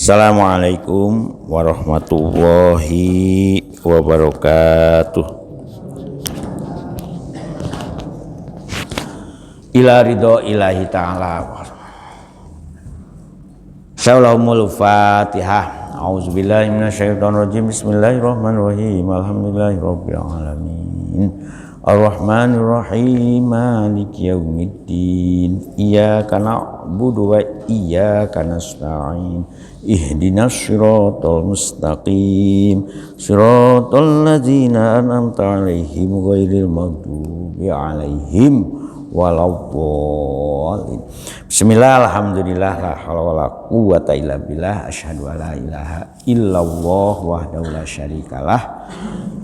Assalamualaikum warahmatullahi wabarakatuh. Ila ridho ilahi ta'ala. Syawlahumul fatihah. A'udzubillahi minasyaitonirrajim. Bismillahirrahmanirrahim. Alhamdulillahirabbil alamin. Ar-Rahmanir-Rahim. Maliki yaumiddin. Iyyaka na'budu wa iyyaka nasta'in. Ihdinas siratal mustaqim. Siratal ladzina an'amta 'alaihim ghairil maghdubi 'alaihim waladdallin. Bismillah, alhamdulillah, la haula wala quwwata illa billah. Asyhadu an la ilaha illallah wahdahu la syarikalah.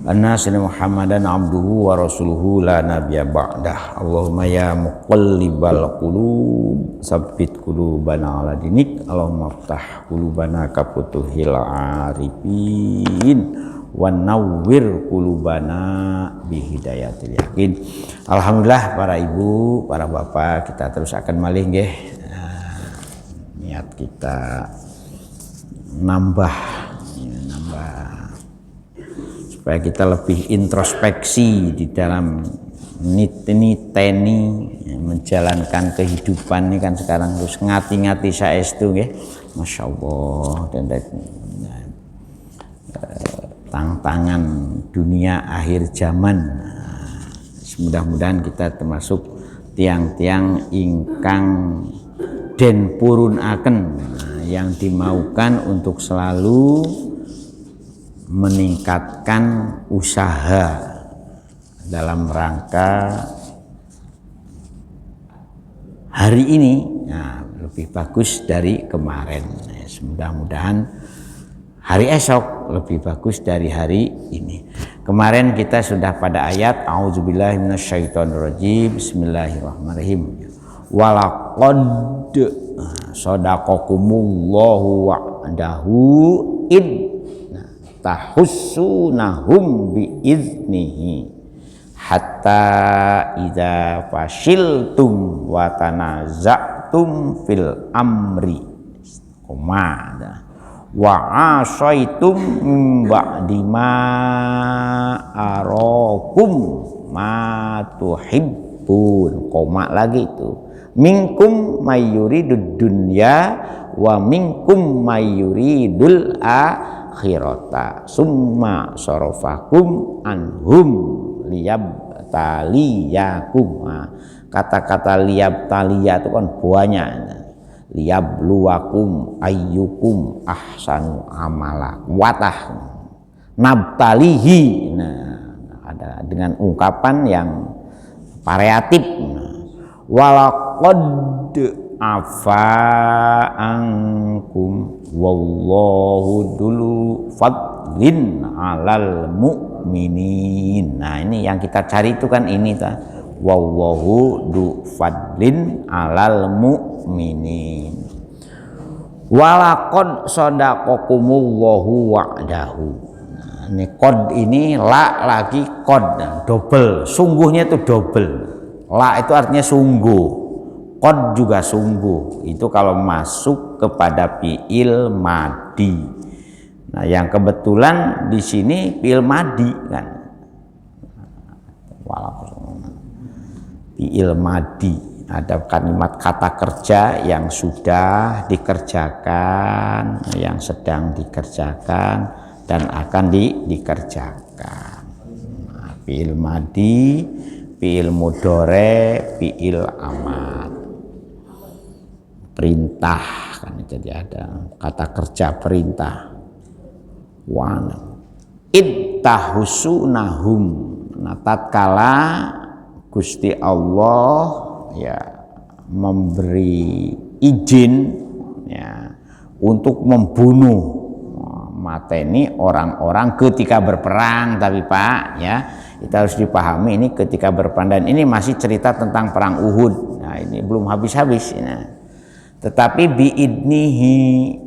Anna Muhammadan abduhu wa rasuluhu la nabiyya ba'dah. Allahumma ya muqallibal qulub tsabbit qulubana ala dinik. Allahumma iftah qulubana ka futuhil arifin wa nawwir qulubana bi hidayatil yakin. Alhamdulillah para ibu, para bapak, kita terus akan malih nggih. Niat kita nambah supaya kita lebih introspeksi di dalam niteni menjalankan kehidupan ini kan sekarang terus ngati-ngati saestu nggih. Masyaallah, dan tantangan dunia akhir zaman. Mudah-mudahan kita termasuk tiang-tiang ingkang den purunaken yang dimaukan untuk selalu meningkatkan usaha dalam rangka hari ini lebih bagus dari kemarin. Mudah-mudahan hari esok lebih bagus dari hari ini. Kemarin kita sudah pada ayat A'udzubillahi minasyaitonirrajim. Bismillahirrahmanirrahim. Walaqad shadaqakumullahu wa'dahu id tahussunahum biiznihi hatta idza fashiltum wa tanaza'tum fil amri qomada wa asaitum ba'di ma arakum ma tuhibbun. Koma lagi itu, minkum mayyuridud dunya wa minkum mayyuridul akhirata summa sarafakum anhum liyabtaliyakum. Kata-kata liyabtaliya itu kan banyak. Liyabluwakum ayyukum ahsanu amala watah nabtalihi. Ada dengan ungkapan yang variatif. Walaqad afa ankum wallahu dulu fadlin alal mu'minin. Nah, ini yang kita cari itu kan ini ta. Wallahu du fadlin alal mu'minin. Walaqad shadaqakumullahu wa'dahu. Ini qad ini la lagi qad double. Sungguhnya itu double. La itu artinya sungguh. Qad juga sungguh. Itu kalau masuk kepada fi'il madi. Nah, yang kebetulan di sini fi'il madi kan. Fi'il madi, ada kalimat kata kerja yang sudah dikerjakan, yang sedang dikerjakan dan akan dikerjakan. Nah, fi'il madi, fi'il mudhore, fi'il amar. Perintah kan, jadi ada kata kerja perintah. Wana ittahussunahum. Nah, tatkala Gusti Allah ya memberi izin ya untuk membunuh mateni orang-orang ketika berperang. Tapi Pak ya, kita harus dipahami ini ketika berperang, dan ini masih cerita tentang perang Uhud. Nah, ini belum habis-habis. Nah, tetapi biidnihi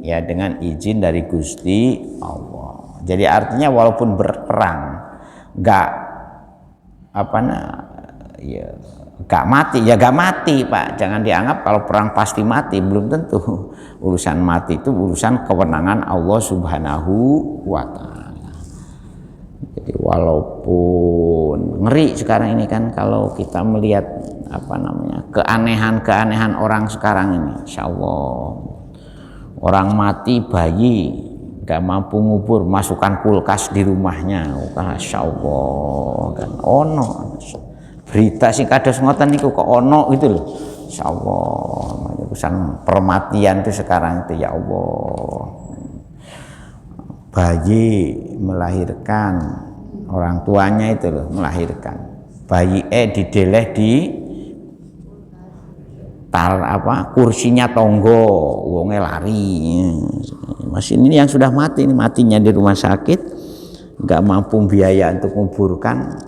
ya, dengan izin dari Gusti Allah. Jadi artinya walaupun berperang enggak ya gak mati ya gak mati Pak, jangan dianggap kalau perang pasti mati, belum tentu. Urusan mati itu urusan kewenangan Allah Subhanahu wa Ta'ala. Jadi walaupun ngeri sekarang ini kan kalau kita melihat keanehan-keanehan orang sekarang ini, Insya Allah orang mati bayi gak mampu ngubur, masukkan kulkas di rumahnya, Masya Allah kan ono berita sih kados ngoten niku kok ono gitu loh. Insyaallah urusan permatian itu sekarang itu ya Allah. Bayi melahirkan, orang tuanya itu loh melahirkan. Bayi dideleh di kursinya tonggo, wonge lari. Masih ini yang sudah mati, ini matinya di rumah sakit, nggak mampu biaya untuk menguburkan.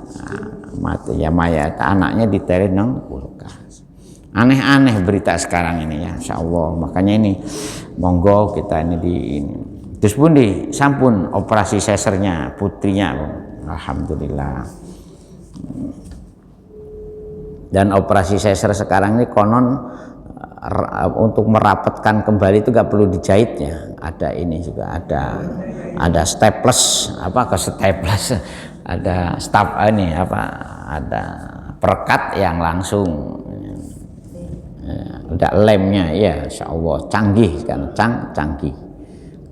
Mati ya mayat anaknya ditarik nang kulkas. Aneh-aneh berita sekarang ini ya, Insya Allah. Makanya ini monggo kita ini terus pun sampun operasi sesernya putrinya, alhamdulillah. Dan operasi seser sekarang ini konon untuk merapatkan kembali itu gak perlu dijahitnya, ada ini juga ada staples ada ada perekat yang langsung udah lemnya ya, Insya Allah canggih kan, canggih.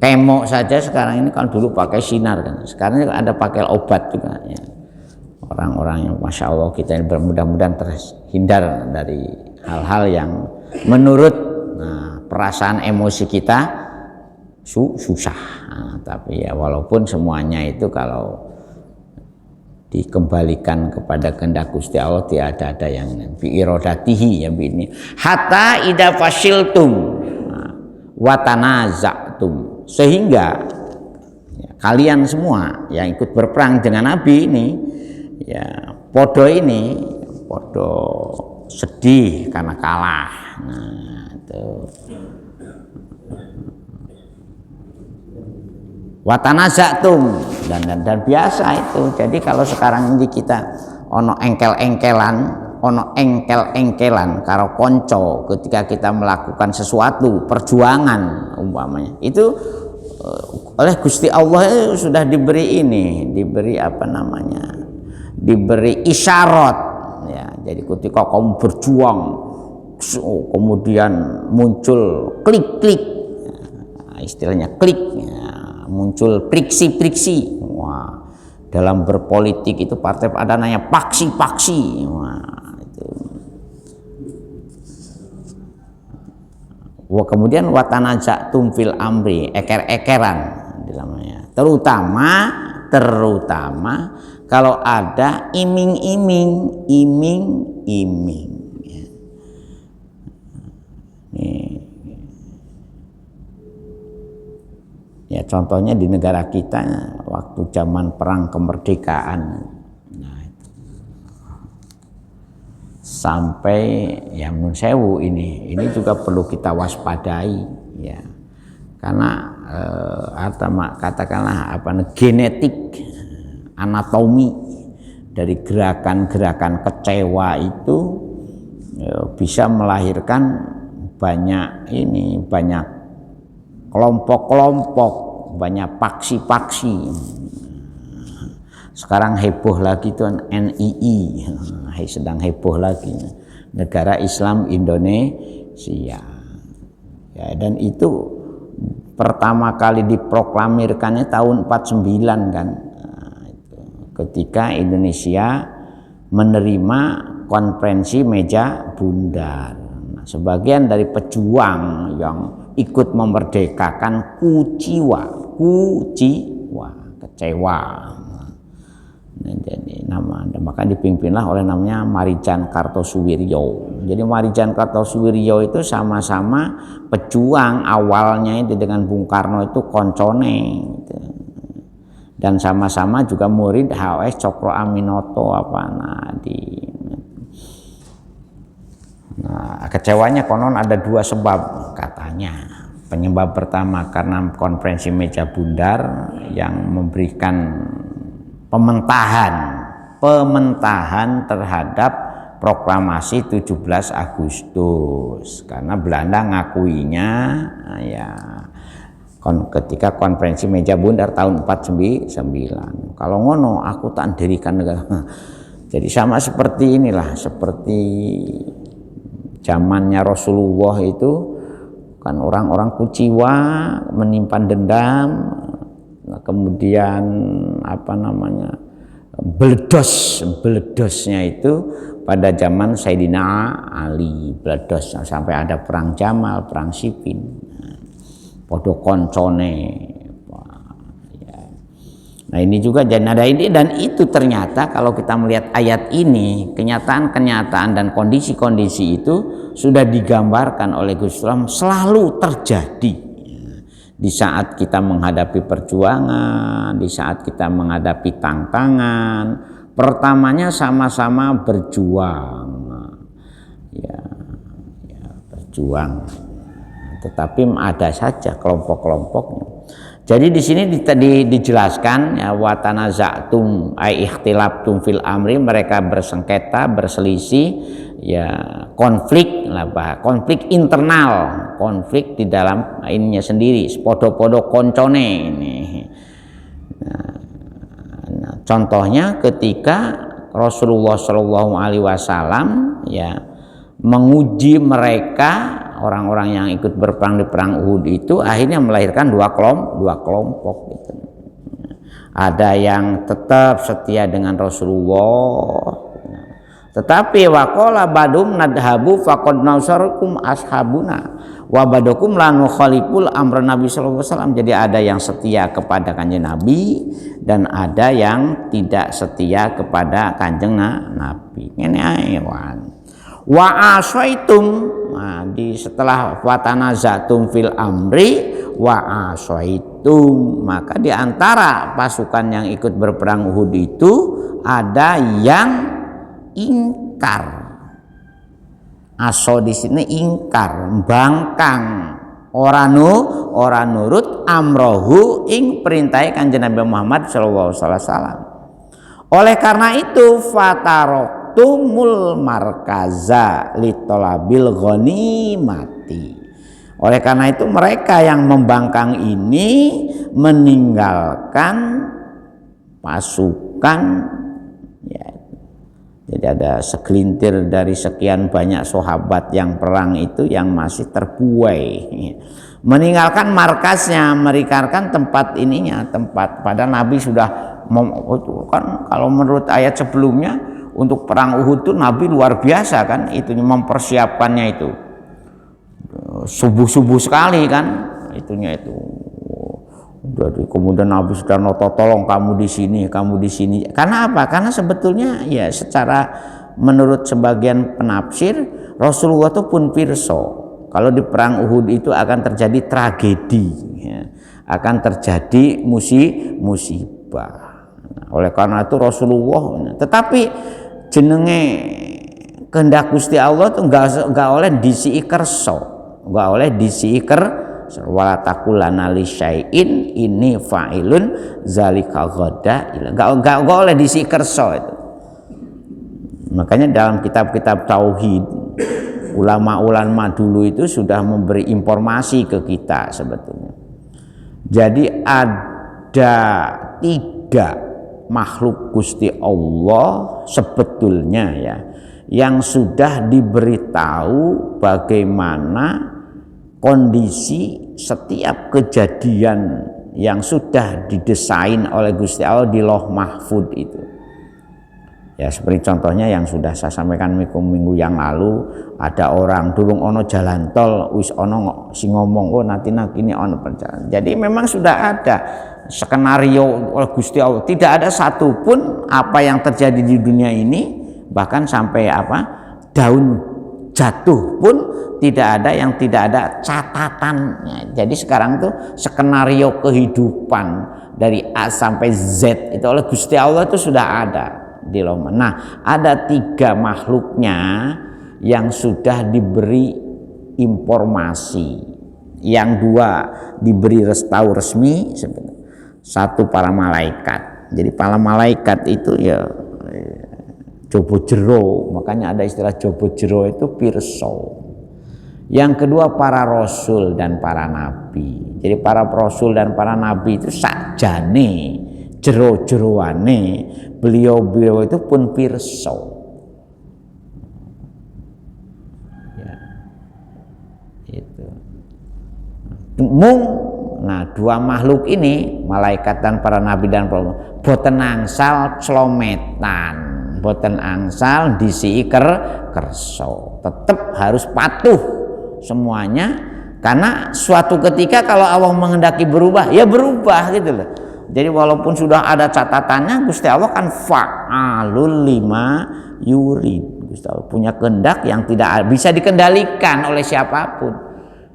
Kemo saja sekarang ini kan dulu pakai sinar kan, sekarang ada pakai obat juga ya. Orang-orang yang Masya Allah kita ini mudah-mudahan terhindar dari hal-hal yang menurut perasaan emosi kita susah. Tapi ya walaupun semuanya itu kalau dikembalikan kepada kehendak Gusti Allah tidak ada yang bi iradatihi ya ini hatta idza fasiltum wa tanaza'tum, sehingga ya, kalian semua yang ikut berperang dengan Nabi ini ya podo sedih karena kalah. Nah itu watanazatum dan biasa itu. Jadi kalau sekarang ini kita ono engkel-engkelan karo konco ketika kita melakukan sesuatu perjuangan umpamanya itu oleh Gusti Allah sudah diberi diberi isyarat ya. Jadi ketika kamu berjuang kemudian muncul klik-klik, istilahnya klik ya, muncul friksi-friksi. Wah, dalam berpolitik itu partai ada namanya paksi-paksi. Wah, itu. Wah, kemudian watanazatum fil amri, eker-ekeran namanya. Terutama kalau ada iming-iming. Ya contohnya di negara kita waktu zaman perang kemerdekaan, nah, sampai yang nun sewu ini juga perlu kita waspadai ya, karena katakanlah genetik anatomi dari gerakan-gerakan kecewa itu bisa melahirkan banyak kelompok-kelompok, banyak paksi-paksi. Sekarang heboh lagi tuh NII, sedang heboh lagi, Negara Islam Indonesia. Ya, dan itu pertama kali diproklamirkannya tahun 49 kan, ketika Indonesia menerima konferensi meja bundar. Nah, sebagian dari pejuang yang ikut memerdekakan kecewa. Nah, jadi maka dipimpinlah oleh namanya Marijan Kartosuwiryo. Jadi Marijan Kartosuwiryo itu sama-sama pejuang awalnya itu dengan Bung Karno itu koncone gitu. Dan sama-sama juga murid HOS Cokro Aminoto kecewanya konon ada dua sebab katanya. Penyebab pertama karena konferensi meja bundar yang memberikan pementahan terhadap proklamasi 17 Agustus karena Belanda ngakuinya ya ketika konferensi meja bundar tahun 49. Kalau ngono aku tak dirikan negara. Jadi sama seperti inilah, seperti zamannya Rasulullah itu kan orang-orang kuciwa menyimpan dendam, kemudian beledosnya itu pada zaman Sayyidina Ali, beledos sampai ada perang Jamal, perang Siffin, podo koncone. Nah ini juga ada ini, dan itu ternyata kalau kita melihat ayat ini, kenyataan-kenyataan dan kondisi-kondisi itu sudah digambarkan oleh Gusti Allah selalu terjadi di saat kita menghadapi perjuangan, di saat kita menghadapi tantangan. Pertamanya sama-sama berjuang, ya berjuang, tetapi ada saja kelompok-kelompoknya. Jadi di sini dijelaskan ya, wa tanaza'tum ai ikhtilaftum fil amri, mereka bersengketa, berselisih, ya konflik internal, konflik di dalam ininya sendiri, podo-podo koncone ini. Nah, contohnya ketika Rasulullah Shallallahu Alaihi Wasallam ya menguji mereka, orang-orang yang ikut berperang di perang Uhud itu akhirnya melahirkan dua kelompok gitu. Ada yang tetap setia dengan Rasulullah, tetapi waqala badum nadhabu faqad nasarukum ashabuna wa badukum la nukhaliful amra Nabi sallallahu alaihi wasallam. Jadi ada yang setia kepada Kanjeng Nabi dan ada yang tidak setia kepada Kanjeng Nabi. Ngene ae wa asaitum. Nah, setelah watanazatum fil amri wa asaitum, maka di antara pasukan yang ikut berperang Uhud itu ada yang ingkar. Aso di sini ingkar, bangkang, ora nurut amrohu ing perintahe Kanjeng Nabi Muhammad sallallahu alaihi wasallam. Oleh karena itu tumul markaza litolabil ghanimati. Oleh karena itu mereka yang membangkang ini meninggalkan pasukan ya. Jadi ada segelintir dari sekian banyak sahabat yang perang itu yang masih terbuai, meninggalkan markasnya, meninggalkan tempat ininya, tempat padahal Nabi sudah kan kalau menurut ayat sebelumnya untuk perang Uhud itu Nabi luar biasa kan, itu mempersiapkannya itu subuh sekali kan, itunya itu. Jadi kemudian Nabi sudah tolong kamu di sini. Karena apa? Karena sebetulnya ya secara menurut sebagian penafsir Rasulullah itu pun pirsa kalau di perang Uhud itu akan terjadi tragedi, ya, akan terjadi musibah. Oleh karena itu Rasulullah, tetapi jenenge kehendak Gusti Allah tuh enggak oleh disii kerso, enggak oleh disii wala taqulana li syai'in ini fa'ilun zalika ghada, enggak oleh disii kerso itu. Makanya dalam kitab-kitab tauhid ulama-ulama dulu itu sudah memberi informasi ke kita sebetulnya. Jadi ada 3 makhluk Gusti Allah sebetulnya ya yang sudah diberitahu bagaimana kondisi setiap kejadian yang sudah didesain oleh Gusti Allah di Lauh Mahfud itu. Ya seperti contohnya yang sudah saya sampaikan minggu yang lalu, ada orang durung ono jalan tol wis ono sing ngomong oh nanti ini ono perjalanan. Jadi memang sudah ada skenario oleh Gusti Allah, tidak ada satupun apa yang terjadi di dunia ini, bahkan sampai daun jatuh pun tidak ada yang tidak ada catatannya. Jadi sekarang tuh skenario kehidupan dari A sampai Z itu oleh Gusti Allah itu sudah ada di Loma. Nah ada 3 makhluknya yang sudah diberi informasi, yang 2 diberi tahu resmi sebenarnya. 1 para malaikat. Jadi para malaikat itu ya Jobo jero, makanya ada istilah jobo jero itu pirsa. Yang kedua para rasul dan para nabi. Jadi para rasul dan para nabi itu sakjane jero-jeroane beliau-beliau itu pun pirsa. Ya. Itu. Dua makhluk ini, malaikat dan para nabi dan para boten angsal slometan. Boten angsal disi kerso, tetap harus patuh semuanya, karena suatu ketika kalau Allah menghendaki berubah ya berubah gitu loh. Jadi walaupun sudah ada catatannya, Gusti Allah kan fa'alul lima yurid. Gusti Allah punya kehendak yang tidak bisa dikendalikan oleh siapapun.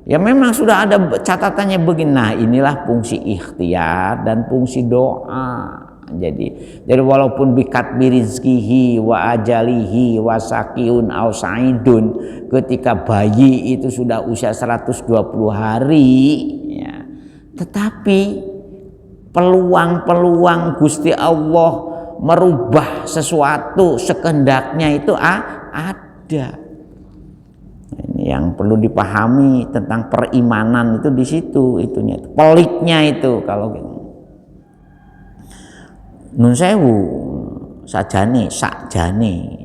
Ya memang sudah ada catatannya begini. Nah, inilah fungsi ikhtiar dan fungsi doa. Jadi walaupun bikat birizkihi wa ajalihi wa sakiun au saidun, ketika bayi itu sudah usia 120 hari ya, tetapi peluang-peluang Gusti Allah merubah sesuatu sekehendaknya itu ada. Ini yang perlu dipahami tentang perimanan itu di situ, itunya peliknya itu kalau gitu. Nun sewu sakjane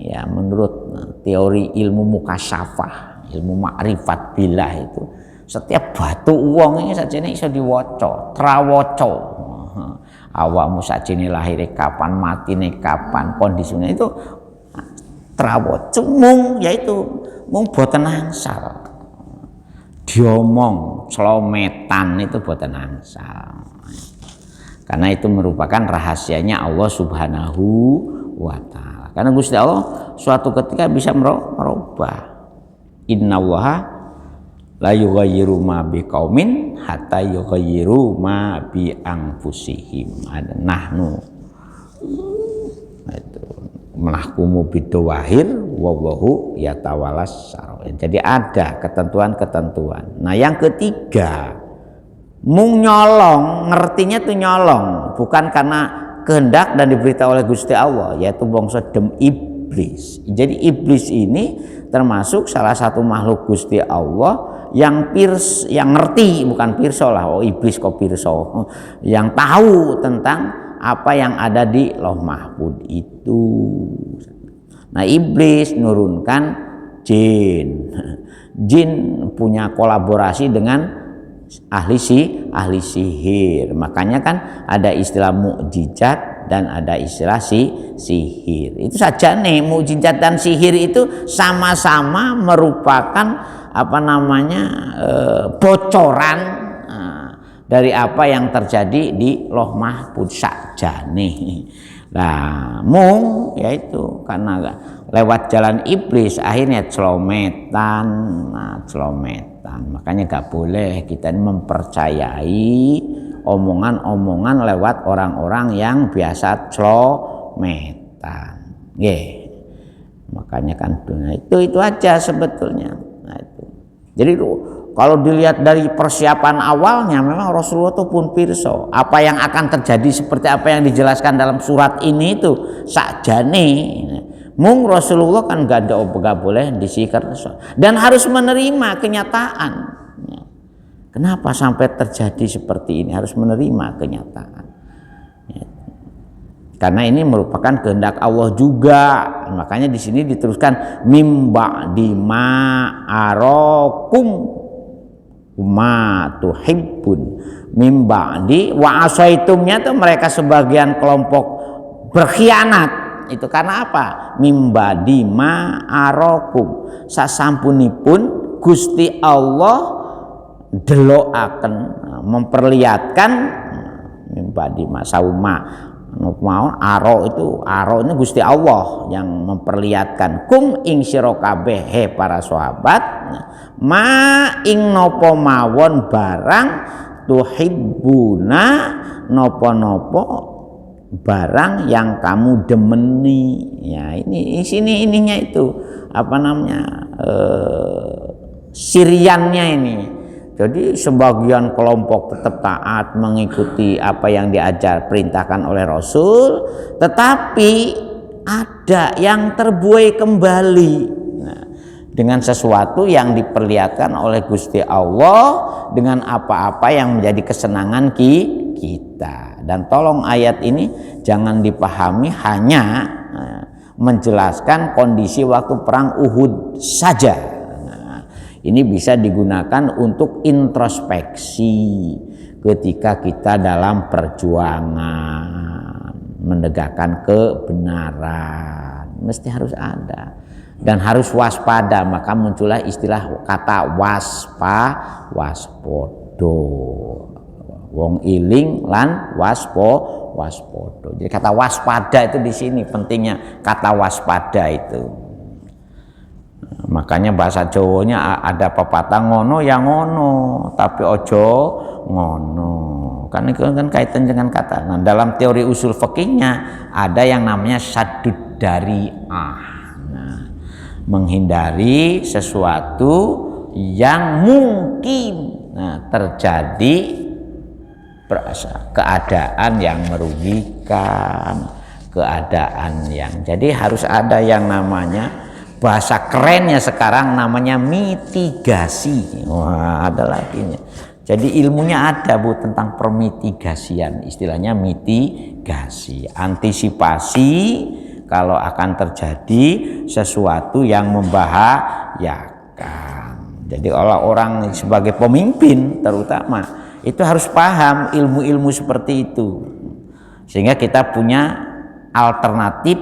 ya, menurut teori ilmu mukasyafah, ilmu makrifat billah itu setiap batu uang ini sakjane iso diwaca, trawaca. Awakmu sakjane lahir kapan, matine kapan, kondisinya itu trawaca mung yaitu mung boten angsal. Diomong slometan itu boten angsal. Karena itu merupakan rahasianya Allah Subhanahu wa ta'ala. Karena Gusti Allah suatu ketika bisa merubah. Innallaha la yughayyiru ma biqaumin hatta yughayyiru ma bi anfusihim. Ada nahnu. Itu menahkumu bidawahir wallahu yatawalas syara'ir. Jadi ada ketentuan-ketentuan. Nah, yang ketiga, mung nyolong, ngertinya tuh nyolong, bukan karena kehendak dan diberitahu oleh Gusti Allah, yaitu bangsa dem iblis. Jadi iblis ini termasuk salah satu makhluk Gusti Allah yang ngerti, bukan pirsa lah, oh iblis kok pirsa, yang tahu tentang apa yang ada di Lauh Mahfuz itu. Nah, iblis nurunkan jin. Jin punya kolaborasi dengan ahli sihir. Makanya kan ada istilah mukjizat dan ada istilah sihir. Itu saja nih, mukjizat dan sihir itu sama-sama merupakan bocoran dari apa yang terjadi di Lauh Mahfuz saja nih. Nah, yaitu karena lewat jalan iblis akhirnya celometan. Makanya gak boleh kita mempercayai omongan-omongan lewat orang-orang yang biasa celometan. Makanya kan itu aja sebetulnya. Nah, itu. Jadi kalau dilihat dari persiapan awalnya, memang Rasulullah itu pun pirsa apa yang akan terjadi, seperti apa yang dijelaskan dalam surat ini itu sakjane. Mung Rasulullah kan gak boleh disikir dan harus menerima kenyataan. Kenapa sampai terjadi seperti ini? Harus menerima kenyataan. Karena ini merupakan kehendak Allah juga. Makanya di sini diteruskan mimba dima arokum ma tuhibbun mimba di wa asaitumnya tuh mereka sebagian kelompok berkhianat. Itu karena apa? Mimba dima arokum sasampunipun Gusti Allah deloaken, memperlihatkan mimba dima sauma mau aro ini Gusti Allah yang memperlihatkan kum ing sira kabeh he para sahabat ma ing napa mawon barang tuhibbuna napa-napa barang yang kamu demeni. Ya, ini sini ininya itu siriannya ini. Jadi sebagian kelompok tetap taat mengikuti apa yang diajar perintahkan oleh Rasul, tetapi ada yang terbuai kembali. Nah, dengan sesuatu yang diperlihatkan oleh Gusti Allah, dengan apa-apa yang menjadi kesenangan kita. Dan tolong ayat ini jangan dipahami hanya menjelaskan kondisi waktu perang Uhud saja. Nah, ini bisa digunakan untuk introspeksi ketika kita dalam perjuangan menegakkan kebenaran. Mesti harus ada dan harus waspada, maka muncullah istilah kata waspodo. Wong iling lan waspodo. Jadi kata waspada itu di sini pentingnya kata waspada itu. Makanya bahasa Jawanya ada pepatah ngono ya ngono, tapi ojo ngono. Karena itu kan kaitan dengan kata. Nah, dalam teori usul fikihnya ada yang namanya saddud dari'ah. Nah, menghindari sesuatu yang mungkin terjadi keadaan yang merugikan, keadaan yang, jadi harus ada yang namanya, bahasa kerennya sekarang namanya mitigasi. Wah, ada lagi nya. Jadi ilmunya ada Bu tentang permitigasian, istilahnya mitigasi, antisipasi kalau akan terjadi sesuatu yang membahayakan. Jadi orang sebagai pemimpin terutama itu harus paham ilmu-ilmu seperti itu, sehingga kita punya alternatif,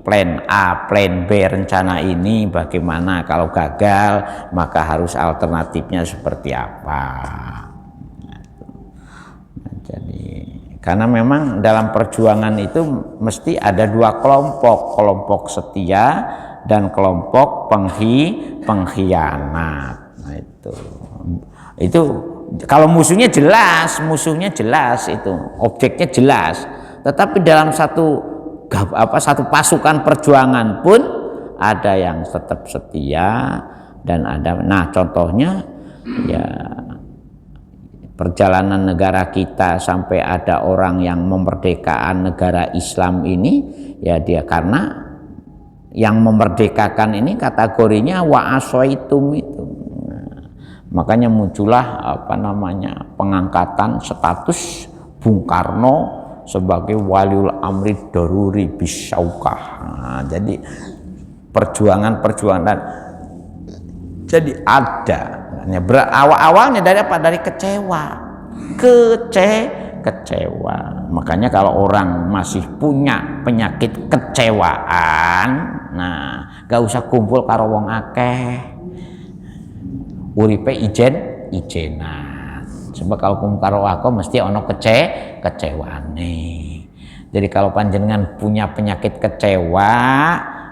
plan A, plan B, rencana ini bagaimana kalau gagal, maka harus alternatifnya seperti apa. Nah, jadi karena memang dalam perjuangan itu mesti ada dua kelompok setia dan kelompok pengkhianat. Nah, itu kalau musuhnya jelas itu, objeknya jelas, tetapi dalam satu pasukan perjuangan pun ada yang tetap setia dan ada. Nah, contohnya ya perjalanan negara kita sampai ada orang yang memerdekakan negara Islam ini, ya dia karena yang memerdekakan ini kategorinya wa'asaitum itu. Makanya muncullah pengangkatan status Bung Karno sebagai waliul amri daruri bisyaukah. Nah, jadi perjuangan jadi ada. Awalnya dari apa? Dari kecewa. Makanya kalau orang masih punya penyakit kecewaan, nah gak usah kumpul karo wong akeh. Uripe ijenan. Sebab kalau kumpul karo aku mesti ono kecewaane. Jadi kalau panjenengan punya penyakit kecewa,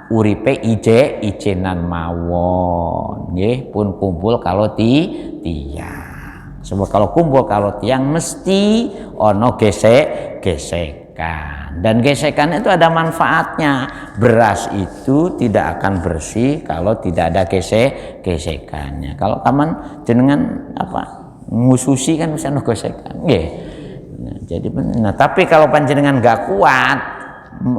uripe ijenan mawon. Nggih, pun kumpul kalau tiang. Sebab kalau kumpul kalau tiang mesti ono gesekan. Dan gesekan itu ada manfaatnya. Beras itu tidak akan bersih kalau tidak ada gesekannya. Kalau kaman jenengan ngususi kan bisa ono gesekan. Nggih. Nah, tapi kalau panjenengan gak kuat,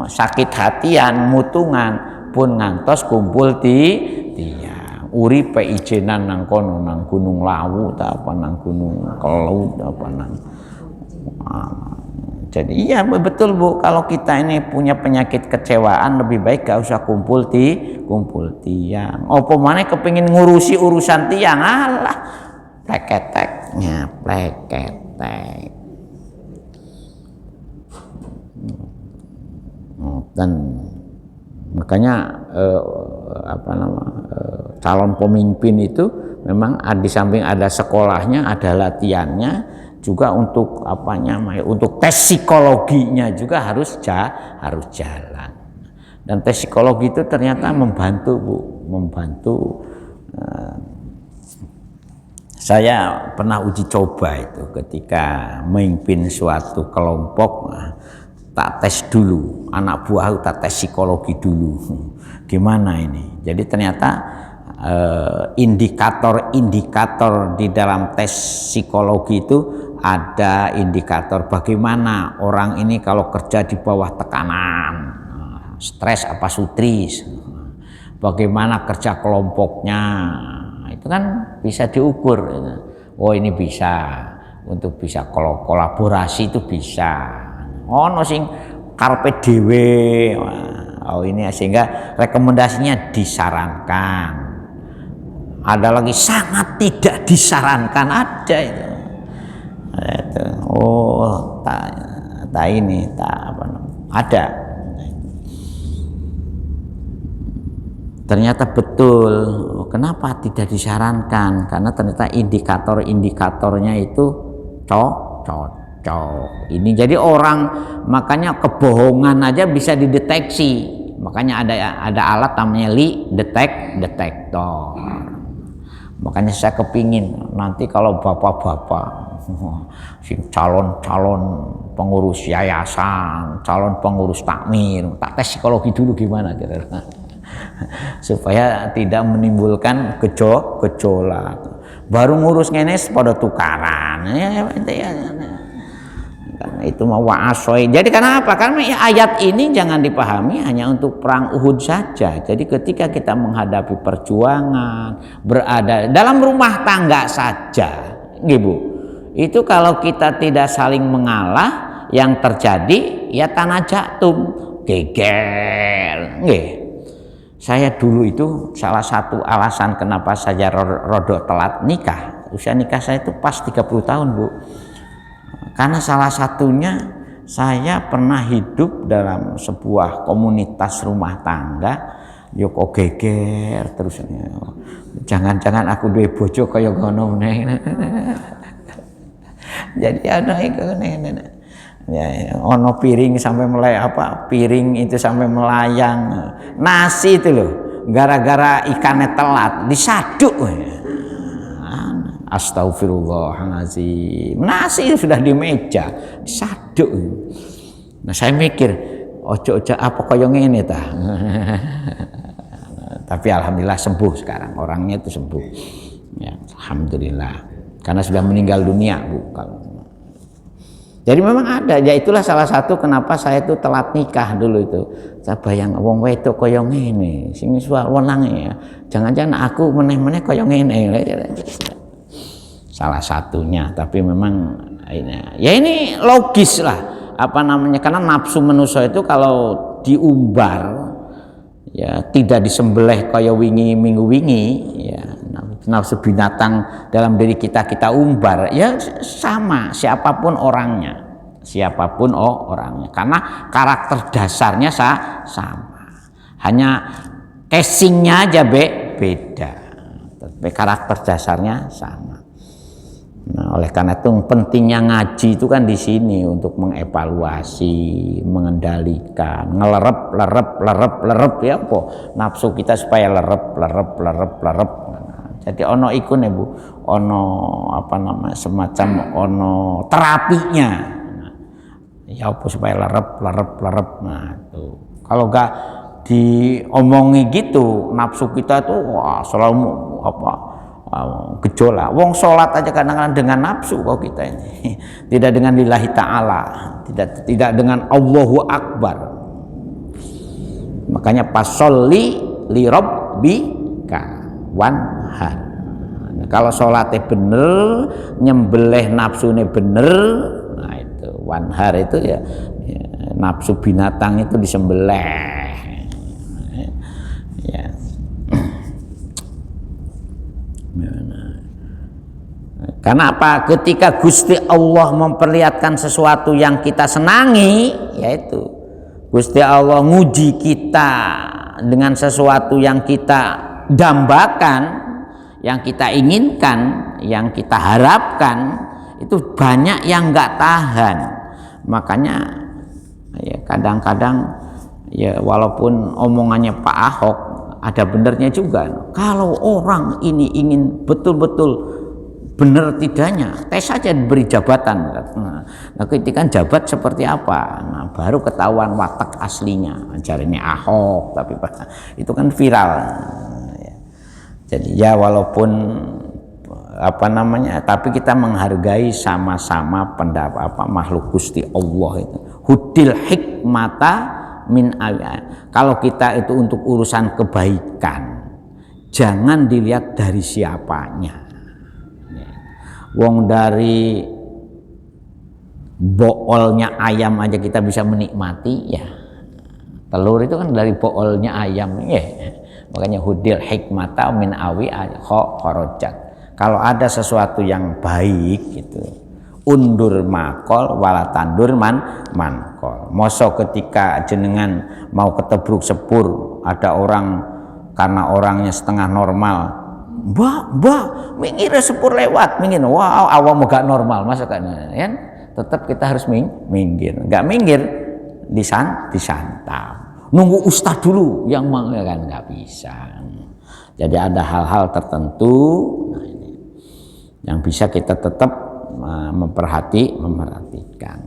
sakit hatian, mutungan pun ngantos kumpul tiang. Uripe ijenan nang kono nang Gunung Lawu nang Gunung Kelut nang. Jadi iya betul Bu, kalau kita ini punya penyakit kecewaan lebih baik gak usah kumpul tiang. Apa maneh kepengin ngurusi urusan tiang, alah pleketek. Dan makanya calon pemimpin itu memang di samping ada sekolahnya, ada latihannya, juga untuk untuk tes psikologinya juga harus jalan. Dan tes psikologi itu ternyata membantu Bu, saya pernah uji coba itu ketika memimpin suatu kelompok. Tak tes dulu, anak buah tak tes psikologi dulu, gimana ini. Jadi ternyata indikator di dalam tes psikologi itu ada indikator bagaimana orang ini kalau kerja di bawah tekanan, stres apa sutris, bagaimana kerja kelompoknya, itu kan bisa diukur. Oh ini bisa, untuk bisa kolaborasi itu bisa. Ono sing karpe dhewe, oh ini sehingga rekomendasinya disarankan. Ada lagi sangat tidak disarankan, ada itu. Oh, ini apa ada. Ternyata betul. Kenapa tidak disarankan? Karena ternyata indikator-indikatornya itu cocok. Ini jadi orang, makanya kebohongan aja bisa dideteksi. Makanya ada alat namanya detektor. Makanya saya kepingin nanti kalau bapak-bapak calon pengurus yayasan, calon pengurus takmir, tak tes psikologi dulu gimana kira-kira. Supaya tidak menimbulkan gejolak. Baru ngurus ngenes pada tukaran. Karena itu mau wa'asoi. Jadi kenapa? Karena ayat ini jangan dipahami hanya untuk perang Uhud saja. Jadi ketika kita menghadapi perjuangan, berada dalam rumah tangga saja, Ibu, itu kalau kita tidak saling mengalah, yang terjadi ya tanah jatuh, geger, nggih. Saya dulu itu salah satu alasan kenapa saya rodok telat nikah. Usia nikah saya itu pas 30 tahun, Bu. Karena salah satunya saya pernah hidup dalam sebuah komunitas rumah tangga, yo kok geger terus. Jangan-jangan aku duwe bojo kaya ngono meneh. Jadi ana iku ya, ono piring sampai piring itu sampai melayang, nasi itu loh, gara-gara ikannya telat disaduk. Astagfirullahaladzim, nasi itu sudah di meja disaduk. Nah saya mikir ojo apa kaya ngene ta. Tapi alhamdulillah sembuh sekarang, orangnya itu sembuh ya, alhamdulillah, karena sudah meninggal dunia, Bu. Jadi memang ada, ya itulah salah satu kenapa saya itu telat nikah dulu itu. Saya bayang wong wedok kaya ngene, sing wenang ya. Jangan-jangan aku meneh-meneh kaya ngene. Salah satunya, tapi memang ini logis lah, karena nafsu manusia itu kalau diumbar ya tidak disembelih kaya minggu wingi ya, nafsu binatang dalam diri kita umbar ya sama siapapun orangnya, karena karakter dasarnya sama, hanya casingnya aja beda, tapi karakter dasarnya sama. Nah, oleh karena itu pentingnya ngaji itu kan di sini untuk mengevaluasi, mengendalikan, ngelerep ya apa nafsu kita supaya lerep. Jadi ono iku nih, Bu, ono semacam ono terapinya. Ya apa supaya lerep. Nah, tuh. Kalau enggak diomongi gitu, nafsu kita tuh selalu gejolak. Wong sholat aja kadang-kadang dengan nafsu kok kita ini. Tidak dengan lillahi ta'ala, tidak dengan Allahu Akbar. Makanya pasolli li rabbika wanhar. Nah, kalau sholatnya bener, nyembelih nafsunya bener, nah itu wanhar itu ya nafsu binatang itu disembelih. Ya. Karena apa? Ketika Gusti Allah memperlihatkan sesuatu yang kita senangi, yaitu Gusti Allah nguji kita dengan sesuatu yang kita dambakan, yang kita inginkan, yang kita harapkan, itu banyak yang nggak tahan. Makanya ya kadang-kadang ya walaupun omongannya Pak Ahok ada benernya juga. Kalau orang ini ingin betul-betul benar tidaknya, tes saja diberi jabatan. Nah, ketika jabat seperti apa? Nah, baru ketahuan watak aslinya. Ajarannya Ahok, tapi itu kan viral. Jadi ya walaupun tapi kita menghargai sama-sama pendapat makhluk Gusti Allah itu. Hudil hikmata min kalau kita itu untuk urusan kebaikan jangan dilihat dari siapanya. Wong dari boolnya ayam aja kita bisa menikmati ya. Telur itu kan dari boolnya ayam ya. Makanya hudil hikmata min awi kharajat. Kalau ada sesuatu yang baik gitu, undur makol wala tandur mankol. Mosok ketika jenengan mau ketebruk sepur, ada orang karena orangnya setengah normal, mbak minggir sepur lewat, minggir, wow awam gak normal, masa kan tetap kita harus minggir, nggak minggir disantap, nunggu ustaz dulu yang kan nggak bisa. Jadi ada hal-hal tertentu nah ini, yang bisa kita tetap memperhatikan.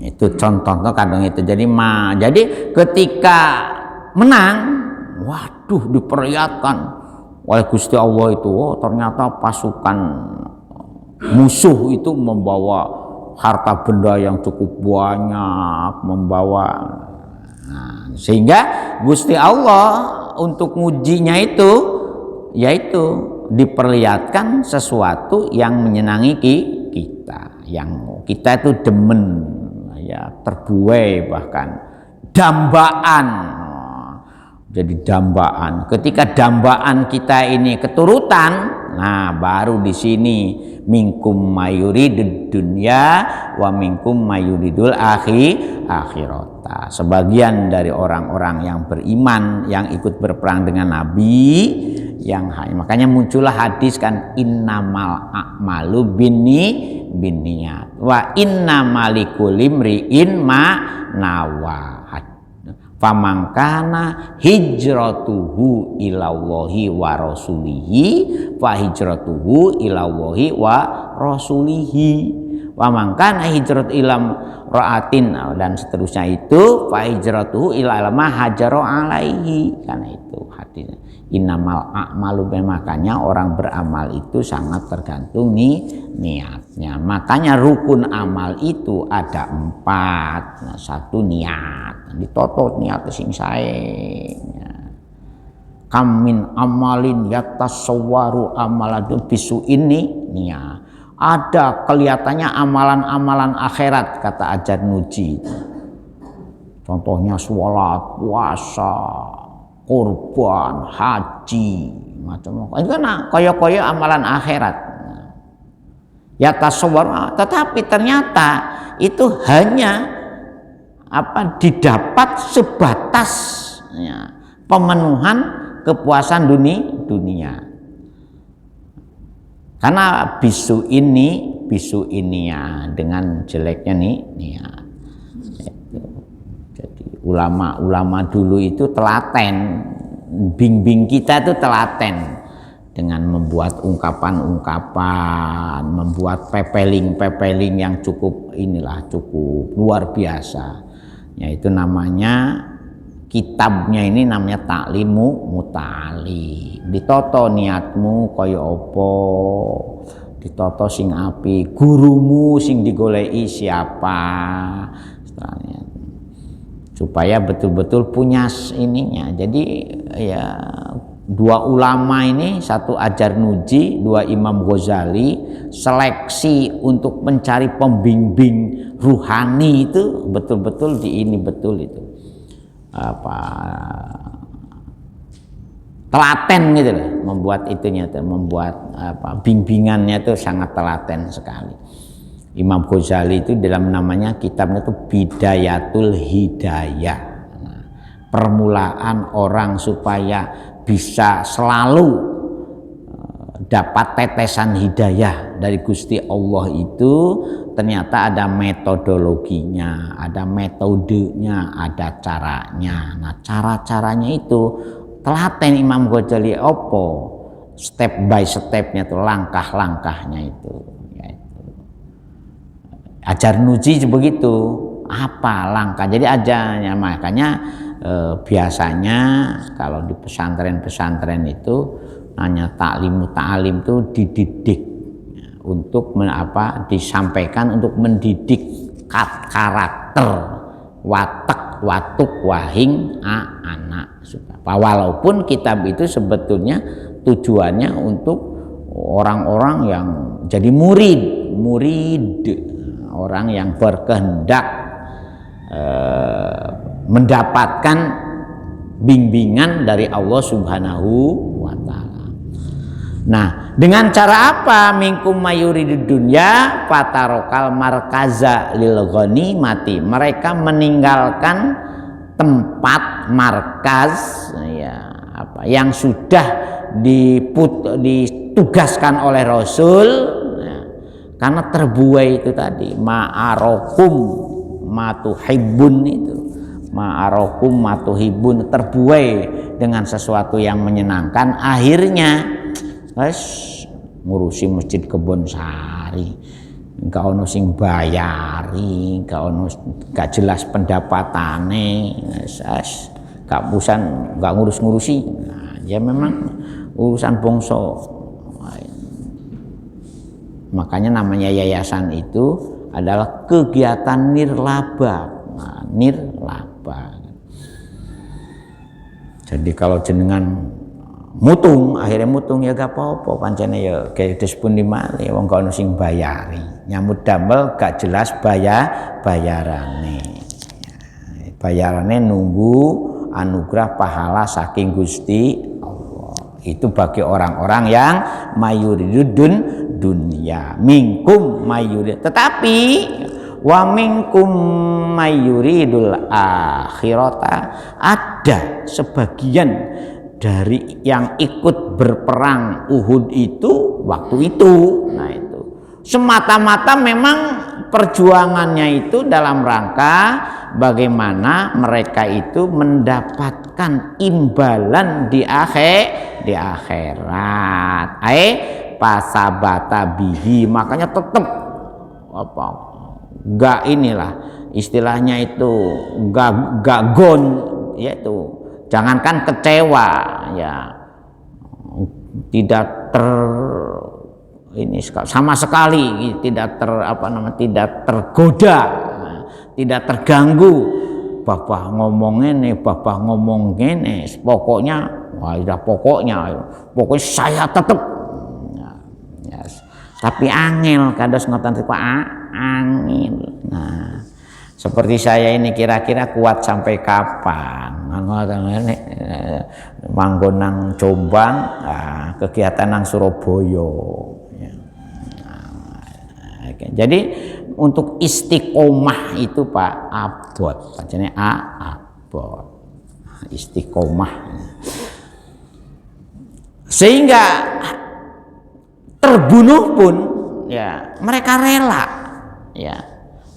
Itu contohnya kadang itu. Jadi ketika menang, waduh diperlihatkan oleh Gusti Allah itu, oh ternyata pasukan musuh itu membawa harta benda yang cukup banyak, membawa sehingga Gusti Allah untuk ngujinya itu yaitu diperlihatkan sesuatu yang menyenangi kita, yang kita itu demen ya, terbuai bahkan dambaan. Jadi dambaan, ketika dambaan kita ini keturutan, nah baru di sini minkum mayuridud dunya wa minkum mayuridul akhirata. Sebagian dari orang-orang yang beriman yang ikut berperang dengan Nabi yang makanya muncullah hadis kan innamal a'malu binniyat wa innamal likulli imri'in ma nawa. Famangkana hijratuhu ilallahi wa rasulihi fa hijratuhu ilallahi wa rasulihi. Famangkana hijrat ilam ra'atin dan seterusnya itu fa hijratuhu ila ma hajara alaihi. Karena itu hadisnya innamal a'malu, makanya orang beramal itu sangat tergantung niatnya. Makanya rukun amal itu ada 4. Nah, 1 niat, ditoto niat sing sae. Kam min amalin yatasawwaru amaladun bisu ini niat. Ada kelihatannya amalan-amalan akhirat kata Ajar Nuji. Contohnya sholat, puasa, kurban, haji, macam-macam. Itu kan koyo-koyo amalan akhirat. Ya tasawwur, tetapi ternyata itu hanya didapat sebatas ya, pemenuhan kepuasan dunia. Karena bisu ini ya dengan jeleknya nih ya. Ulama-ulama dulu itu telaten, bimbing kita itu telaten dengan membuat ungkapan-ungkapan, membuat pepeling yang cukup luar biasa. Yaitu namanya kitabnya ini namanya Ta'limu Muta'alim. Ditoto niatmu kaya apa, ditoto sing api, gurumu sing digoleki siapa, supaya betul-betul punya ininya. Jadi ya 2 ulama ini, 1 Ajar Nuji, 2 Imam Ghazali, seleksi untuk mencari pembimbing ruhani itu betul-betul itu telaten gitu loh, membuat itunya tuh, membuat bimbingannya itu sangat telaten sekali. Imam Ghazali itu dalam namanya kitabnya itu Bidayatul Hidayah. Nah, permulaan orang supaya bisa selalu dapat tetesan hidayah dari Gusti Allah itu ternyata ada metodologinya, ada metodenya, ada caranya. Nah, cara-caranya itu telaten Imam Ghazali step by stepnya itu, langkah-langkahnya itu. Ajar Nuji begitu, apa langkah. Jadi ajarnya, makanya biasanya kalau di pesantren-pesantren itu hanya ta'lim itu dididik untuk disampaikan untuk mendidik karakter watuk wahing anak. Walaupun kitab itu sebetulnya tujuannya untuk orang-orang yang jadi murid, orang yang berkehendak mendapatkan bimbingan dari Allah Subhanahu wa taala. Nah, dengan cara apa? Minkum mayuridud dunya fatarokal markaza lil ghanimati. Mereka meninggalkan tempat markaz ya, yang sudah ditugaskan oleh Rasul ya, karena terbuai itu tadi ma'arokum matuhibbun itu. Ma'arokum matuhibbun, terbuai dengan sesuatu yang menyenangkan, akhirnya ngurusi masjid Kebon Sari, gak ono sing bayari, gak jelas pendapatane, gak ngurus-ngurusi. Nah, ya memang urusan bangsa. Makanya namanya yayasan itu adalah kegiatan nirlaba. Nah, nirlaba. Jadi kalau jenengan akhirnya mutung ya gak apa-apa, pancene ya kayak pun di mali wong gak ono sing bayari, nyambut damel gak jelas bayarane nunggu anugerah pahala saking Gusti Allah. Itu bagi orang-orang yang mayuridun dunya, minkum mayurid, tetapi wa minkum mayuridul akhirata, ada sebagian dari yang ikut berperang Uhud itu waktu itu. Nah, itu semata-mata memang perjuangannya itu dalam rangka bagaimana mereka itu mendapatkan imbalan di akhirat. Pasabata bihi, makanya tetap enggak inilah istilahnya itu enggak gon, yaitu jangankan kecewa ya, tidak sama sekali tidak tergoda, tidak terganggu. Bapak ngomong ini, pokoknya saya tetap ya. Tapi angel kados ngoten tipe angel. Nah, seperti saya ini kira-kira kuat sampai kapan? Manggon nang Jombang, kegiatan nang Surabaya. Jadi untuk istiqomah itu Pak abot, bacanya abot. Istiqomah. Sehingga terbunuh pun ya mereka rela ya.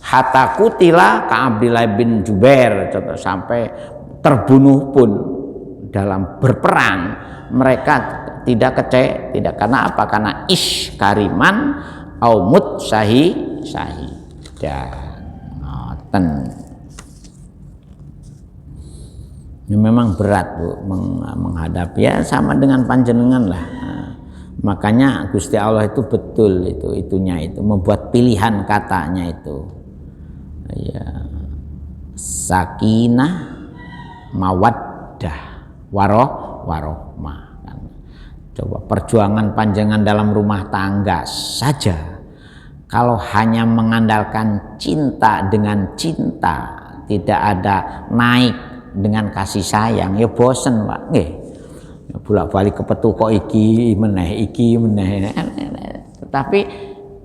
Hatta kutila ka Abdillah bin Jubair, contoh, sampai terbunuh pun dalam berperang mereka tidak karena apa? Karena kariman aumut dan ngoten. Ini memang berat Bu menghadapi, ya sama dengan panjenengan lah. Makanya Gusti Allah itu betul itunya membuat pilihan katanya itu. Ya, sakinah, mawaddah, warohmah. Coba perjuangan panjangan dalam rumah tangga saja, kalau hanya mengandalkan cinta dengan cinta, tidak ada naik dengan kasih sayang, ya bosen Pak. Nggih. Bolak-balik kepetu kok iki meneh. Tetapi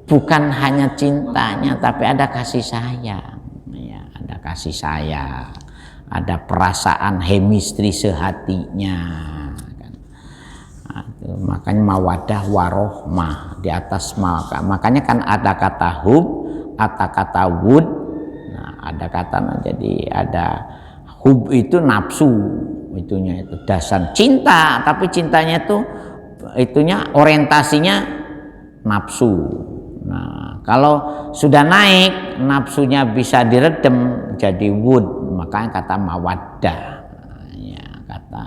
bukan hanya cintanya, tapi ada kasih sayang. Ya, ada kasih sayang, ada perasaan hemistri sehatinya. Makanya mawadah warohmah di atas makanya kan ada kata hub, ada kata wud. Nah, ada kata jadi ada hub itu nafsu, itunya itu dasar cinta, tapi cintanya itu itunya orientasinya nafsu. Nah, kalau sudah naik nafsunya bisa diredem jadi wud, makanya kata mawaddah. Ya, kata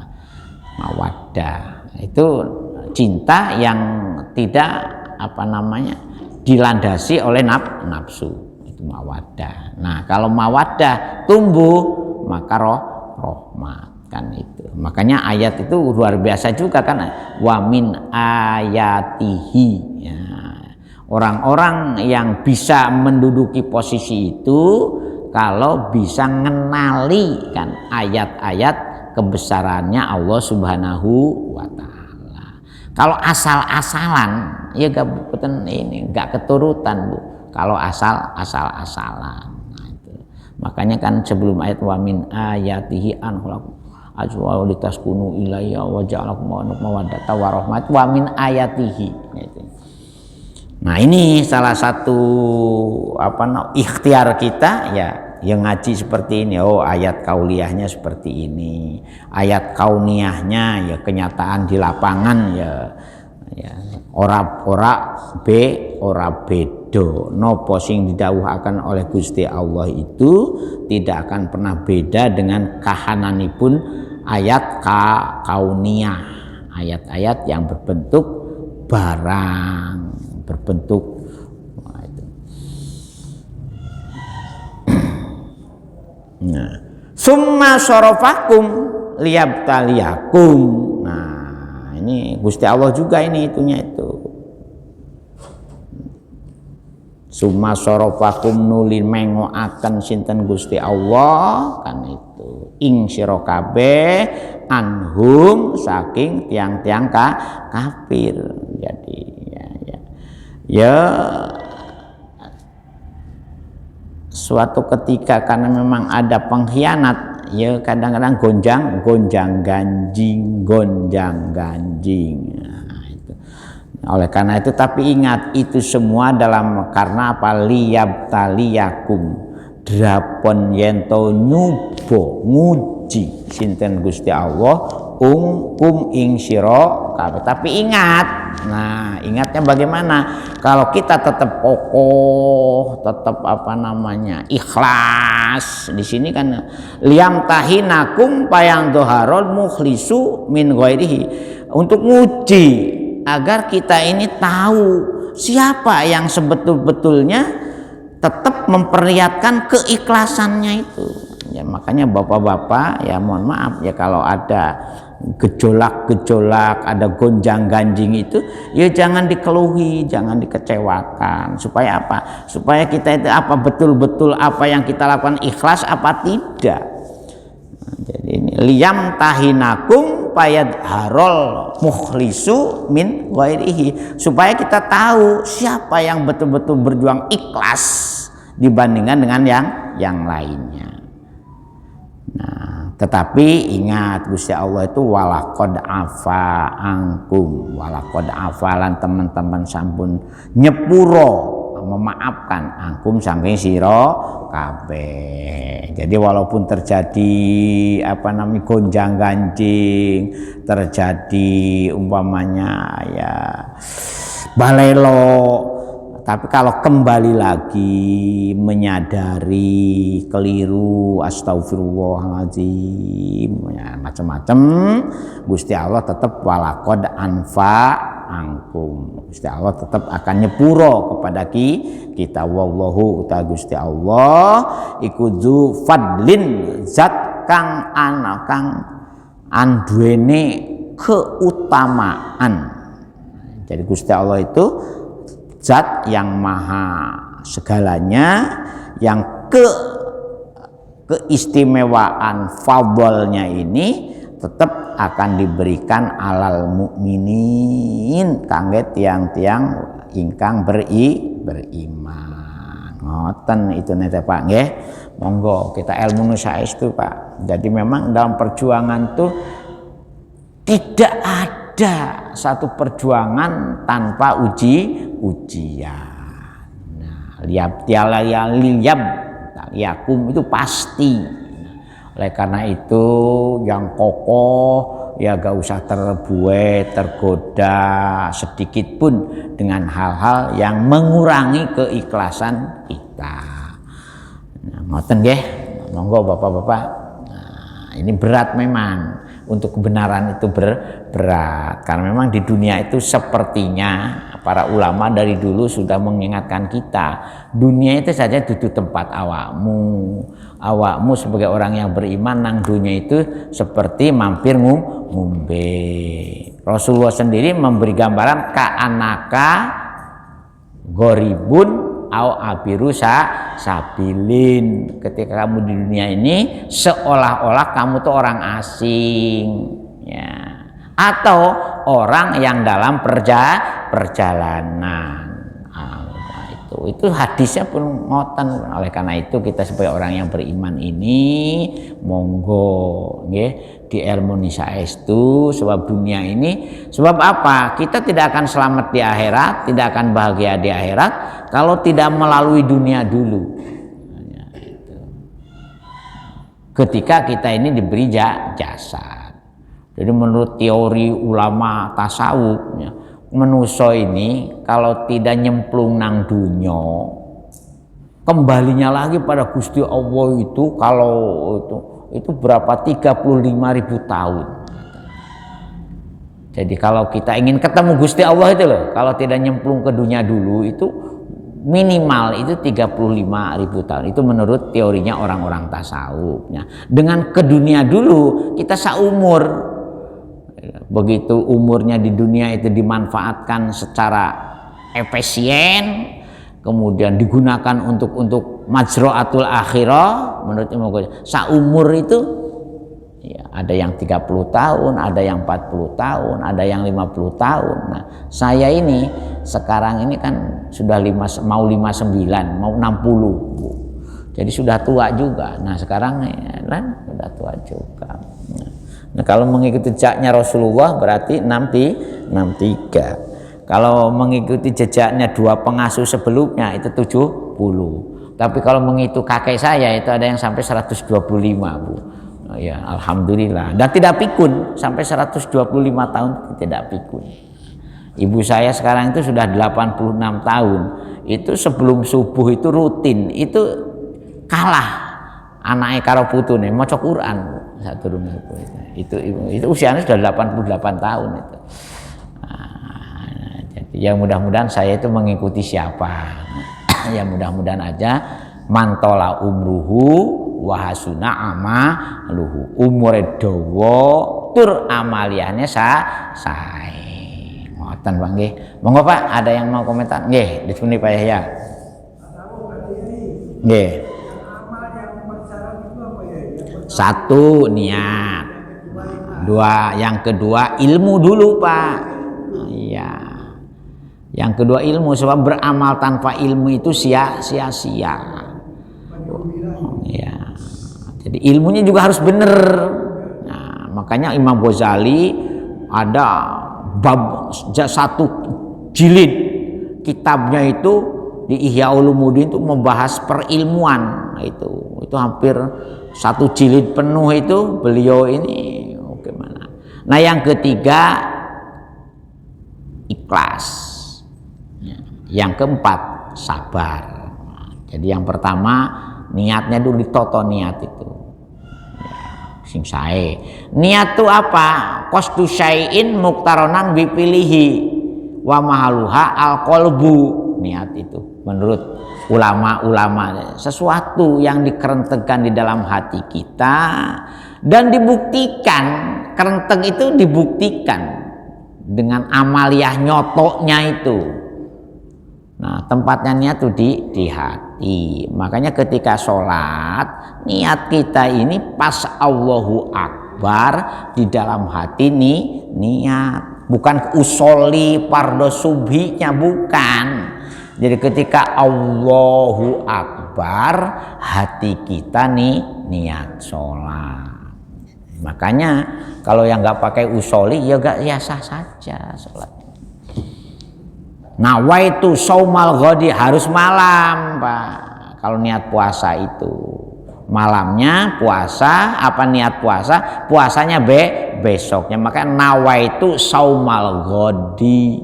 mawaddah itu cinta yang tidak dilandasi oleh nafsu, itu mawaddah. Nah, kalau mawaddah tumbuh maka rahmat kan itu. Makanya ayat itu luar biasa juga kan, wa min ayatihi ya. Orang-orang yang bisa menduduki posisi itu kalau bisa ngenali kan ayat-ayat kebesarannya Allah Subhanahu wa taala. Kalau asal-asalan ya gak keturutan Bu. Kalau asal-asalan. Nah, itu. Makanya kan sebelum ayat wa min ayatihi an khalaqakum azwajan litaskunu ilayya wa ja'alakum mawaddatan wa rahmatan wa min ayatihi. Gitu. Nah, ini salah satu ikhtiar kita ya, yang ngaji seperti ini. Oh, ayat kauliyahnya seperti ini, ayat kauniyahnya ya kenyataan di lapangan ya ora bedo nopo sing didhawuhaken oleh Gusti Allah itu tidak akan pernah beda dengan kahananipun ayat kauniyah, ayat-ayat yang berbentuk barang, berbentuk nah, summa sorofakum liyabtaliyakum. Nah, ini Gusti Allah juga ini itunya itu. Summa sorofakum nuli mengoaken sinten Gusti Allah kan itu ing sira kabeh anhum saking tiang-tiang kafir. Jadi ya suatu ketika karena memang ada pengkhianat ya kadang-kadang gonjang ganjing. Nah, itu. Oleh karena itu tapi ingat itu semua karena apa? Liyabtaliyakum drapon yento nyubo nguji sinten Gusti Allah ing sira kabeh. Tapi ingat, nah ingatnya bagaimana? Kalau kita tetap kokoh, tetap ikhlas. Di sini kan liam tahinakum payang doharol mukhlisu min ghairihi, untuk nguji agar kita ini tahu siapa yang sebetul-betulnya tetap memperlihatkan keikhlasannya itu. Ya makanya bapak-bapak ya mohon maaf ya kalau ada gejolak, ada gonjang-ganjing itu ya jangan dikeluhi, jangan dikecewakan. Supaya apa? Supaya kita itu betul-betul apa yang kita lakukan ikhlas apa tidak. Nah, jadi ini liyam tahinakum payad harol mukhlisu min ghairihi, supaya kita tahu siapa yang betul-betul berjuang ikhlas dibandingkan dengan yang lainnya. Nah, tetapi ingat Gusti Allah itu walaqad afa angkum, walaqad afalan teman-teman sampun nyepuro memaafkan angkum saking sira kabeh. Jadi walaupun terjadi gonjang-ganjing, terjadi umpamanya ya balelo, tapi kalau kembali lagi menyadari keliru, astagfirullahaladzim, ya, macam-macam, Gusti Allah tetap walaqad anfa angkum. Gusti Allah tetap akan nyepuro kepada kita. Wallahu ta Gusti Allah iku dzu fadlin zat kang anduwene keutamaan. Jadi Gusti Allah itu zat yang maha segalanya, yang keistimewaan fadlnya ini tetap akan diberikan alal mukminin kangge tiang-tiang ingkang beriman. Ngoten itu nete Pak nggih. Monggo kita ilmu saestu Pak. Jadi memang dalam perjuangan tuh tidak ada satu perjuangan tanpa ujian. Nah, yakum itu pasti. Oleh karena itu yang kokoh ya gak usah tergoda sedikit pun dengan hal-hal yang mengurangi keikhlasan kita. Nah, ngoten nggih, monggo Bapak-bapak. Nah, ini berat memang. Untuk kebenaran itu berat karena memang di dunia itu sepertinya para ulama dari dulu sudah mengingatkan kita, dunia itu saja duduk tempat awakmu sebagai orang yang beriman nang dunia itu seperti mampir ngombe. Rasulullah sendiri memberi gambaran ka'anaka goribun au abiru sabilin. Ketika kamu di dunia ini seolah-olah kamu tuh orang asing, ya, atau orang yang dalam perjalanan. Itu hadisnya pun ngoten. Oleh karena itu kita sebagai orang yang beriman ini monggo nggih dielmoni saestu sebab dunia ini, sebab apa? Kita tidak akan selamat di akhirat, tidak akan bahagia di akhirat kalau tidak melalui dunia dulu. Ketika kita ini diberi jasad. Jadi menurut teori ulama tasawuf, manusia ini kalau tidak nyemplung nang dunya, kembalinya lagi pada Gusti Allah itu kalau itu berapa 35.000 tahun. Jadi kalau kita ingin ketemu Gusti Allah itu loh, kalau tidak nyemplung ke dunia dulu itu minimal itu 35.000 tahun. Itu menurut teorinya orang-orang tasawufnya. Dengan ke dunia dulu kita seumur. Begitu umurnya di dunia itu dimanfaatkan secara efisien, kemudian digunakan untuk majra'atul akhirah, menurut Imam Ghazali saumur itu ya, ada yang 30 tahun, ada yang 40 tahun, ada yang 50 tahun. Nah, saya ini sekarang ini kan sudah mau 59, mau 60, Bu. Jadi sudah tua juga. Nah, sekarang ya, sudah tua juga. Nah, kalau mengikuti jejaknya Rasulullah berarti 63. Kalau mengikuti jejaknya dua pengasuh sebelumnya itu 70. Tapi kalau mengikuti kakek saya itu ada yang sampai 125, Bu. Ya, alhamdulillah. Dan tidak pikun sampai 125 tahun tidak pikun. Ibu saya sekarang itu sudah 86 tahun. Itu sebelum subuh itu rutin. Itu kalah anaknya karo putune maca Quran. Satu rumah itu usianya sudah 88 tahun itu. Nah, jadi ya mudah-mudahan saya itu mengikuti siapa. Ya mudah-mudahan aja mantola umruhu wahasuna amaluhu, umure dawa tur amaliyane sae. Ngoten Pak nggih. Monggo Pak, ada yang mau komentar? Nggih, disini Pak Yahya. Nggih. Satu niat, dua yang kedua ilmu dulu Pak. Iya, yang kedua ilmu, sebab beramal tanpa ilmu itu sia-sia. Ya, jadi ilmunya juga harus benar. Nah, makanya Imam Ghazali ada bab satu jilid kitabnya itu di Ihya Ulumuddin itu membahas perilmuan. Nah, itu hampir satu jilid penuh itu beliau ini gimana. Nah, yang ketiga ikhlas. Yang keempat sabar. Jadi yang pertama niatnya dulu ditoto niat itu. Sing sae. Niat itu apa? Qasdu syai'in muqtaronan bipilihi wa mahaluha al-qalbu. Niat itu menurut ulama-ulama sesuatu yang dikerentegkan di dalam hati kita dan dibuktikan. Kerenteg itu dibuktikan dengan amaliyah nyotoknya itu. Nah, tempatnya niat itu di hati. Makanya ketika sholat niat kita ini pas Allahu Akbar di dalam hati nih niat, bukan usoli pardo subhinya, bukan. Jadi ketika Allahu Akbar hati kita nih niat sholat. Makanya kalau yang nggak pakai usoli ya nggak sah saja sholat. Nawaitu saumal ghadi harus malam Pak. Kalau niat puasa itu malamnya puasa, apa niat puasa? Puasanya besoknya. Maka nawaitu saumal ghadi.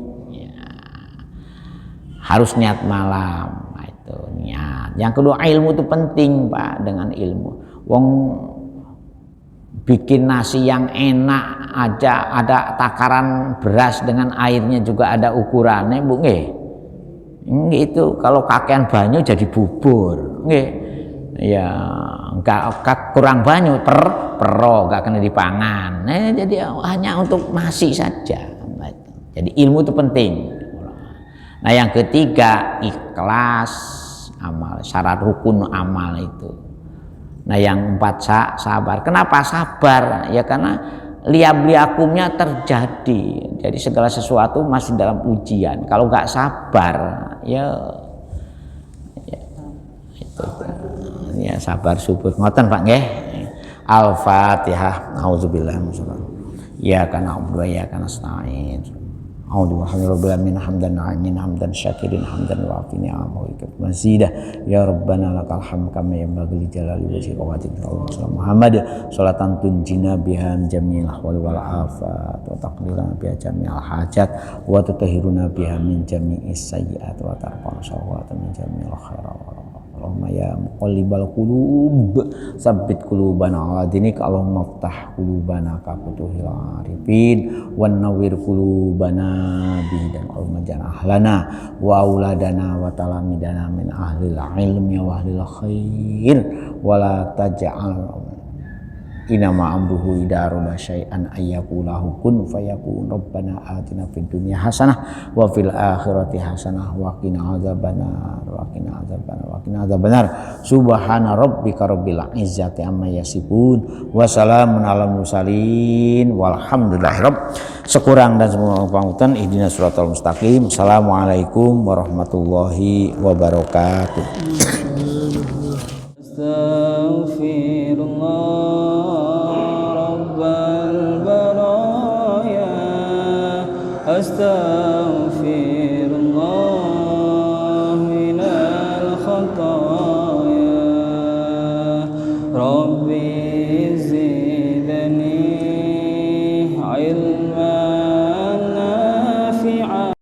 Harus niat malam. Nah, itu niat. Yang kedua ilmu itu penting Pak. Dengan ilmu wong bikin nasi yang enak aja ada takaran beras dengan airnya juga ada ukurannya Bu nggih. Nggih itu kalau kakean banyu jadi bubur nggih. Ya enggak kurang banyu pero enggak kena dipangan. Nah, jadi hanya untuk nasi saja. Jadi ilmu itu penting. Nah, yang ketiga ikhlas amal, syarat rukun amal itu. Nah yang 4 sabar. Kenapa sabar? Ya karena liabliakumnya terjadi. Jadi segala sesuatu masih dalam ujian. Kalau nggak sabar, ya itu. Ya sabar subur. Ngoten Pak nggih. Al-Fatihah. Auzubillahi minasyaitonir rajim. Ya kana abdu ya kana nasta'in. A'udzu billahi hamdan na'imin hamdan syakirin hamdan wa'afini amahu mazidah ya rabbana lakal hamd kama yanbaghi li jalali wajhika wa ta'ala Muhammad salatan tunjina biha min jami'il ahwali wal afat wa taqdiruna biha jami'al hajat wa tutahhiruna biha min jami'is sayyi'at wa tarfa'una shawata min jami'il khairat Allahumma ya muqallibal qulub tsabbit qulubana ala dinik Allahumma iftah qulubana ka futuhil arifin wan nawwir qulubana bidan Allahumma ja'al ahlana wa auladana wa talamidana min ahlil ilmi wa ahlil khair wa la taj'al inama amruhu idza arada syai'an ayyaqulahu kun fayakun rabbana atina fid dunya hasanah wa fil akhirati hasanah wa qina adzabannar wa qina adzabannar subhana rabbika rabbil izzati amma yasifun wa salamun alal mursalin walhamdulillahi sekurang dan semua pangutan ihdinas siratal mustaqim. Assalamualaikum warahmatullahi wabarakatuh. Astaghfirullah rabbal baraya astaghfir